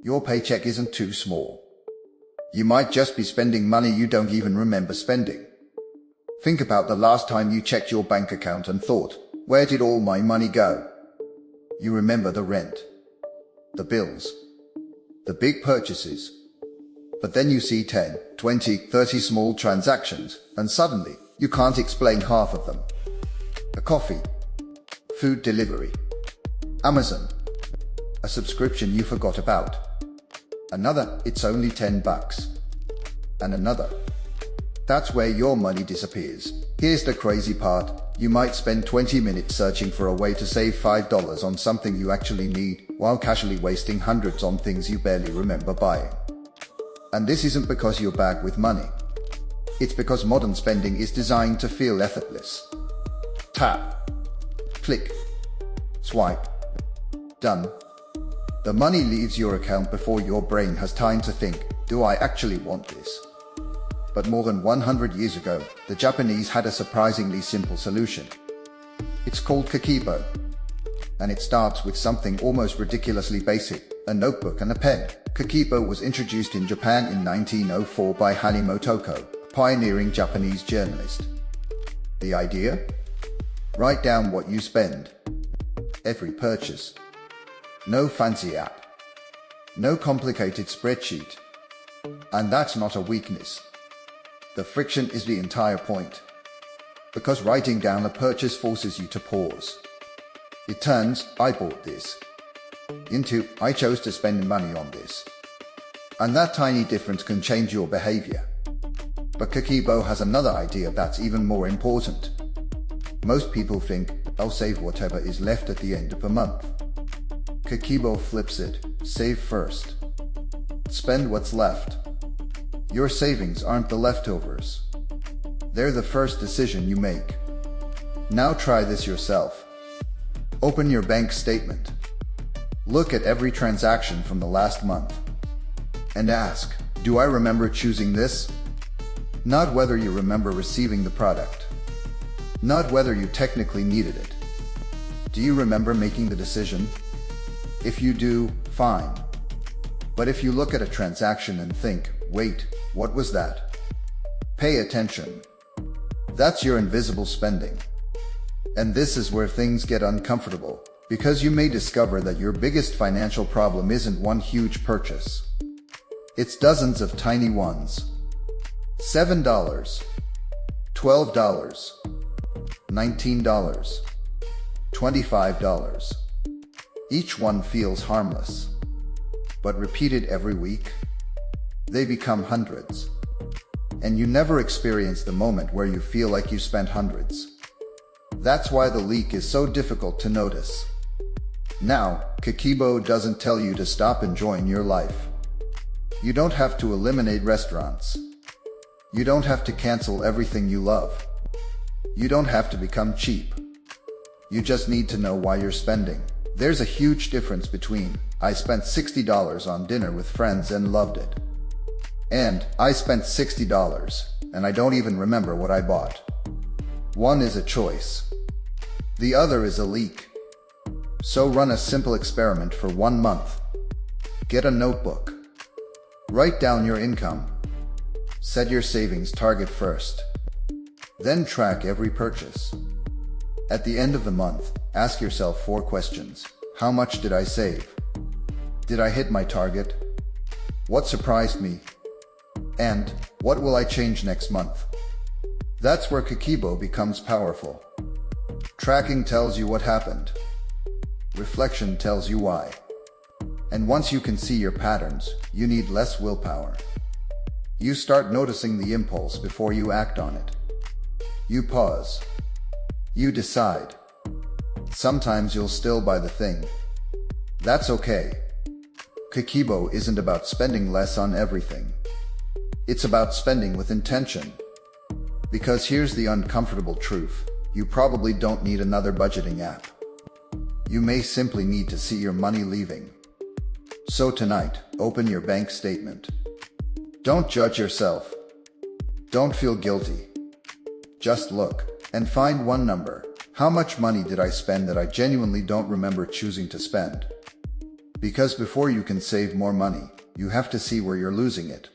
your paycheck isn't too small. You might just be spending money you don't even remember spending. Think about the last time you checked your bank account and thought, where did all my money go? You remember the rent, the bills, the big purchases. But then you see 10, 20, 30 small transactions, and suddenly you can't explain half of them. A coffee, food delivery, Amazon, a subscription you forgot about. Another, it's only $10. And another. That's where your money disappears. Here's the crazy part. You might spend 20 minutes searching for a way to save $5 on something you actually need, while casually wasting hundreds on things you barely remember buying. And this isn't because you're bad with money. It's because modern spending is designed to feel effortless. Tap, click, swipe, done. The money leaves your account before your brain has time to think, do I actually want this? But more than 100 years ago, the Japanese had a surprisingly simple solution. It's called Kakeibo. And it starts with something almost ridiculously basic, a notebook and a pen. Kakeibo was introduced in Japan in 1904 by Hanimotoko, a pioneering Japanese journalist. The idea? Write down what you spend. Every purchase. No fancy app. No complicated spreadsheet. And that's not a weakness. The friction is the entire point. Because writing down a purchase forces you to pause. It turns, I bought this, into, I chose to spend money on this. And that tiny difference can change your behavior. But Kakeibo has another idea that's even more important. Most people think, I'll save whatever is left at the end of the month. Kakeibo flips it, save first. Spend what's left. Your savings aren't the leftovers. They're the first decision you make. Now try this yourself. Open your bank statement. Look at every transaction from the last month. And ask, do I remember choosing this? Not whether you remember receiving the product. Not whether you technically needed it. Do you remember making the decision? If you do, fine. But if you look at a transaction and think, wait, what was that? Pay attention. That's your invisible spending. And this is where things get uncomfortable, because you may discover that your biggest financial problem isn't one huge purchase. It's dozens of tiny ones. $7, $12, $19, $25. Each one feels harmless, but repeated every week, they become hundreds. And you never experience the moment where you feel like you spent hundreds. That's why the leak is so difficult to notice. Now, Kakeibo doesn't tell you to stop enjoying your life. You don't have to eliminate restaurants. You don't have to cancel everything you love. You don't have to become cheap. You just need to know why you're spending. There's a huge difference between, I spent $60 on dinner with friends and loved it, and I spent $60 and I don't even remember what I bought. One is a choice. The other is a leak. So run a simple experiment for 1 month. Get a notebook. Write down your income. Set your savings target first. Then track every purchase. At the end of the month, ask yourself 4 questions. How much did I save? Did I hit my target? What surprised me? And what will I change next month? That's where Kakeibo becomes powerful. Tracking tells you what happened. Reflection tells you why. And once you can see your patterns, you need less willpower. You start noticing the impulse before you act on it. You pause. You decide. Sometimes you'll still buy the thing. That's okay. Kakeibo isn't about spending less on everything. It's about spending with intention. Because here's the uncomfortable truth. You probably don't need another budgeting app. You may simply need to see your money leaving. So tonight, open your bank statement. Don't judge yourself. Don't feel guilty. Just look and find one number. How much money did I spend that I genuinely don't remember choosing to spend? Because before you can save more money, you have to see where you're losing it.